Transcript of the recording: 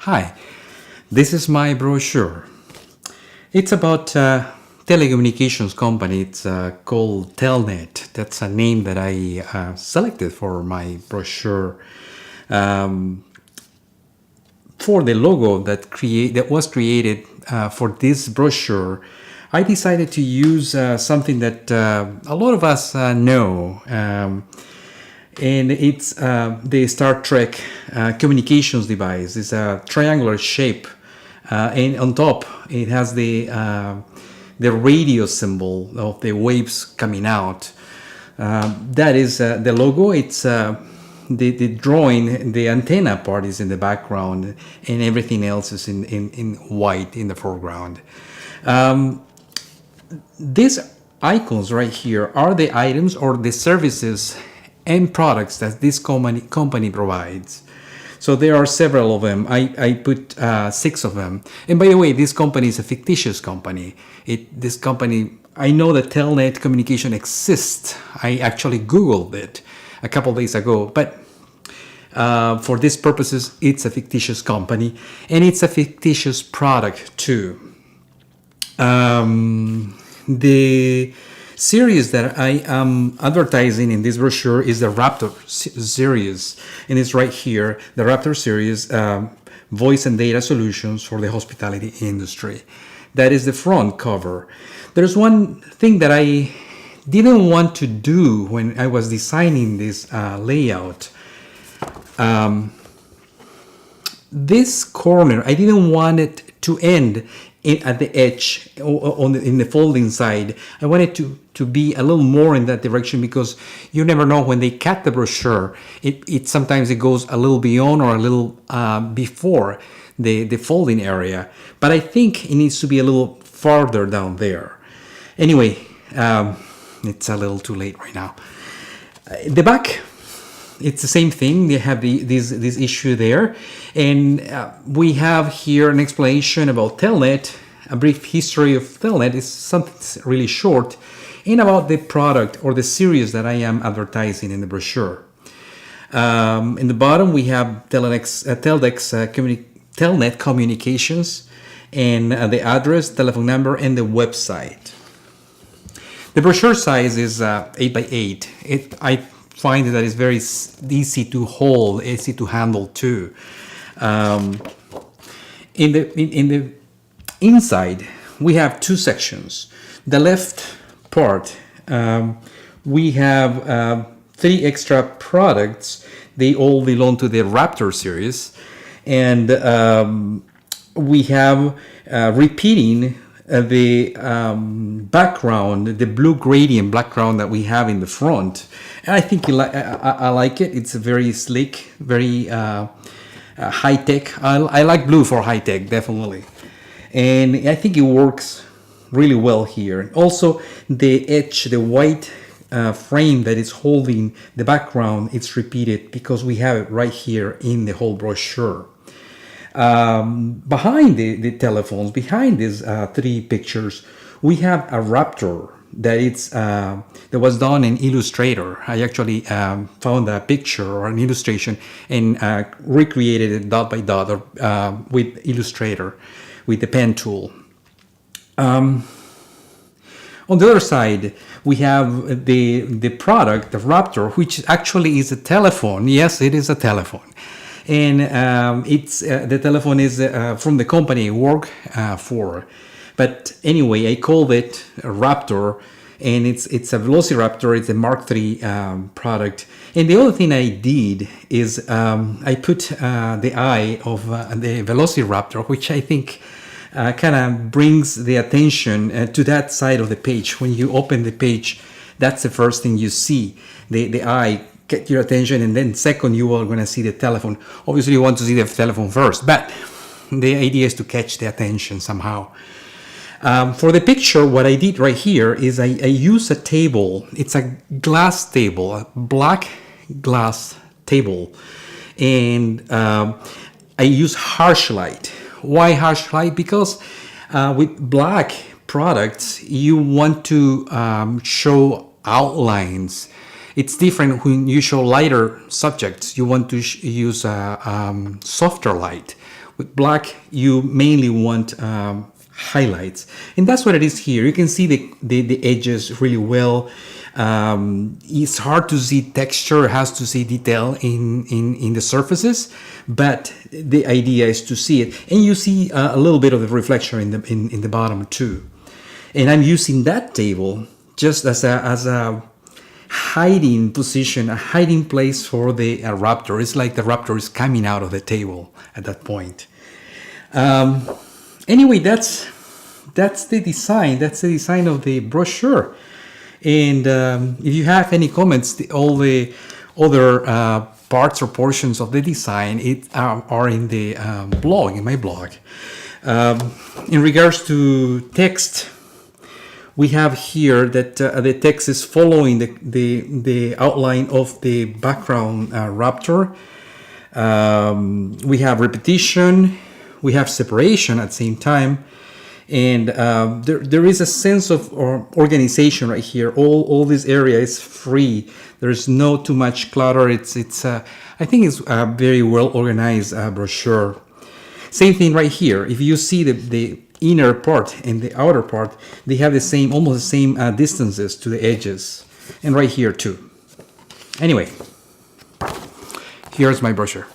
Hi, this is my brochure. It's about a telecommunications company. It's called Telnet. That's a name that I selected for my brochure. For the logo that was created for this brochure, I decided to use something that a lot of us know. And it's the Star Trek communications device. It's a triangular shape, and on top it has the radio symbol of the waves coming out. That is the logo. It's the drawing. The antenna part is in the background, and everything else is in white in the foreground. These icons right here are the items or the services and products that this company provides. So there are several of them. I put 6 of them. And by the way, this company is a fictitious company. This company, I know that Telnet Communication exists. I actually Googled it a couple of days ago, but for these purposes, it's a fictitious company, and it's a fictitious product too. The series that I am advertising in this brochure is the Raptor series, and it's right here, the Raptor series, voice and data solutions for the hospitality industry. That is the front cover. There's one thing that I didn't want to do when I was designing this layout. This corner, I didn't want it to end at the edge in the folding side. I wanted to be a little more in that direction, because you never know when they cut the brochure. It sometimes it goes a little beyond or a little before the folding area. But I think it needs to be a little farther down there. Anyway, it's a little too late right now. The back, it's the same thing. They have this issue there, and we have here an explanation about Telnet, a brief history of Telnet. It's something really short, and about the product or the series that I am advertising in the brochure. In the bottom, we have Telnet Communications, and the address, telephone number, and the website. The brochure size is 8 by 8. I find that it's very easy to hold, easy to handle too. In the inside, we have 2 sections. The left part, we have 3 extra products. They all belong to the Raptor series, and we have repeating the background, the blue gradient background that we have in the front. And I think I like it. It's very sleek, very high-tech. I like blue for high-tech, definitely. And I think it works really well here. Also, the edge, the white frame that is holding the background, it's repeated because we have it right here in the whole brochure. Behind the telephones, behind these 3 pictures, we have a Raptor that was done in Illustrator. I actually found a picture or an illustration and recreated it dot by dot with Illustrator, with the pen tool. On the other side, we have the product, the Raptor, which actually is a telephone. Yes, it is a telephone. And the telephone is from the company I work for. But anyway, I called it a Raptor, and it's a Velociraptor. It's a Mark III product. And the other thing I did is I put the eye of the Velociraptor, which I think kind of brings the attention to that side of the page. When you open the page, that's the first thing you see, the eye get your attention, and then second you are going to see the telephone. Obviously you want to see the telephone first, but the idea is to catch the attention somehow. For the picture, what I did right here is I use a table. It's a glass table, a black glass table, and I use harsh light. Why harsh light? Because with black products you want to show outlines. It's different when you show lighter subjects. You want to use softer light. With black, you mainly want highlights, and that's what it is here. You can see the edges really well. It's hard to see texture, has to see detail in the surfaces, but the idea is to see it, and you see a little bit of the reflection in the bottom too. And I'm using that table just as a hiding position, a hiding place for the raptor. It's like the raptor is coming out of the table at that point. Anyway, that's the design. That's the design of the brochure. And if you have any comments, all the other parts or portions of the design are in the blog, in my blog. In regards to text, we have here that the text is following the outline of the background raptor. We have repetition, we have separation at the same time, and there is a sense of organization right here. All this area is free. There's no too much clutter. I think it's a very well organized brochure. Same thing right here. If you see the inner part and the outer part, they have almost the same distances to the edges, and right here too. Anyway, here's my brochure.